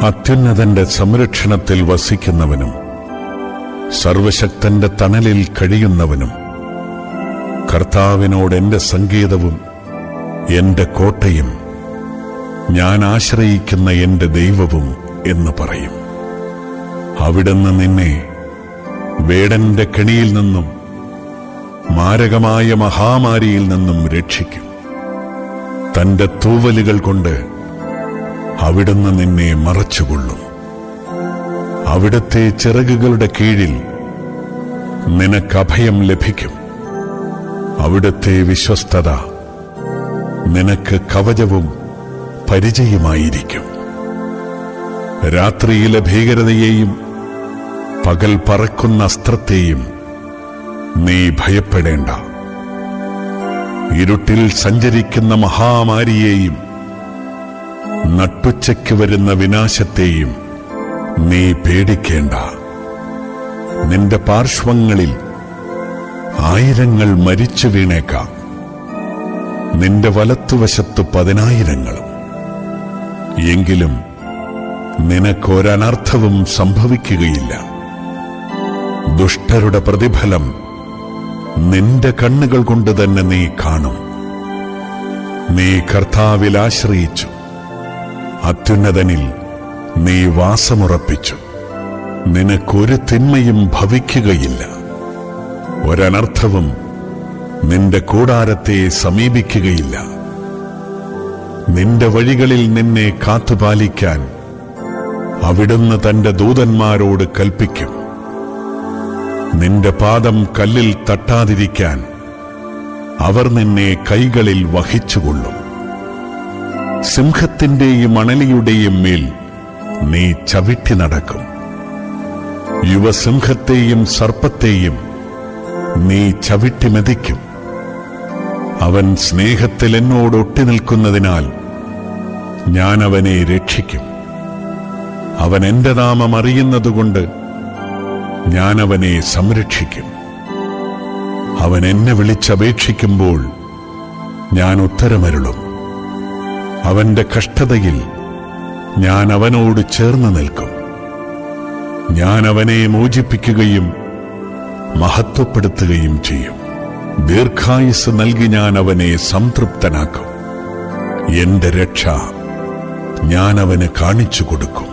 അത്യുന്നതന്റെ സംരക്ഷണത്തിൽ വസിക്കുന്നവനും സർവശക്തന്റെ തണലിൽ കഴിയുന്നവനും കർത്താവിനോട് എന്റെ സങ്കേതവും എന്റെ കോട്ടയും ഞാൻ ആശ്രയിക്കുന്ന എന്റെ ദൈവവും എന്ന് പറയും. അവിടുന്ന് നിന്നെ വേടന്റെ കെണിയിൽ നിന്നും മാരകമായ മഹാമാരിയിൽ നിന്നും രക്ഷിക്കും. തന്റെ തൂവലുകൾ കൊണ്ട് അവിടുന്ന് നിന്നെ മറച്ചുകൊള്ളും. അവിടുത്തെ ചിറകുകളുടെ കീഴിൽ നിനക്ക് അഭയം ലഭിക്കും. അവിടുത്തെ വിശ്വസ്തത നിനക്ക് കവചവും പരിചയമായിരിക്കും. രാത്രിയിലെ ഭീകരതയെയും പകൽ പറക്കുന്ന അസ്ത്രത്തെയും നീ ഭയപ്പെടേണ്ട. ഇരുട്ടിൽ സഞ്ചരിക്കുന്ന മഹാമാരിയെയും നട്ടുച്ചയ്ക്ക് വരുന്ന വിനാശത്തെയും നീ പേടിക്കേണ്ട. നിന്റെ പാർശ്വങ്ങളിൽ 1000 മരിച്ചു വീണേക്കാം, നിന്റെ വലത്തുവശത്ത് 10,000. എങ്കിലും നിനക്കൊരനർത്ഥവും സംഭവിക്കുകയില്ല. ദുഷ്ടരുടെ പ്രതിഫലം നിന്റെ കണ്ണുകൾ കൊണ്ട് തന്നെ നീ കാണും. നീ കർത്താവിൽ ആശ്രയിച്ചു, അത്യുന്നതനിൽ നീ വാസമുറപ്പിച്ചു. നിനക്കൊരു തിന്മയും ഭവിക്കുകയില്ല. ഒരനർത്ഥവും നിന്റെ കൂടാരത്തെ സമീപിക്കുകയില്ല. നിന്റെ വഴികളിൽ നിന്നെ കാത്തുപാലിക്കാൻ അവിടുന്ന് തന്റെ ദൂതന്മാരോട് കൽപ്പിക്കും. നിന്റെ പാദം കല്ലിൽ തട്ടാതിരിക്കാൻ അവർ നിന്നെ കൈകളിൽ വഹിച്ചുകൊള്ളും. സിംഹത്തിന്റെയും അണലിയുടെയും മേൽ നീ ചവിട്ടി നടക്കും. യുവസിംഹത്തെയും സർപ്പത്തെയും നീ ചവിട്ടി മെതിക്കും. അവൻ സ്നേഹത്തിൽ എന്നോട് ഒട്ടി നിൽക്കുന്നതിനാൽ ഞാൻ അവനെ രക്ഷിക്കും. അവൻ എന്റെ നാമം അറിയുന്നതുകൊണ്ട് ഞാൻ അവനെ സംരക്ഷിക്കും. അവൻ എന്നെ വിളിച്ചപേക്ഷിക്കുമ്പോൾ ഞാൻ ഉത്തരമരുളും. അവന്റെ കഷ്ടതയിൽ ഞാൻ അവനോട് ചേർന്ന് നിൽക്കും. ഞാൻ അവനെ മോചിപ്പിക്കുകയും മഹത്വപ്പെടുത്തുകയും ചെയ്യും. ദീർഘായുസ് നൽകി ഞാൻ അവനെ സംതൃപ്തനാക്കും. എന്റെ രക്ഷ ഞാൻ അവന് കാണിച്ചു കൊടുക്കും.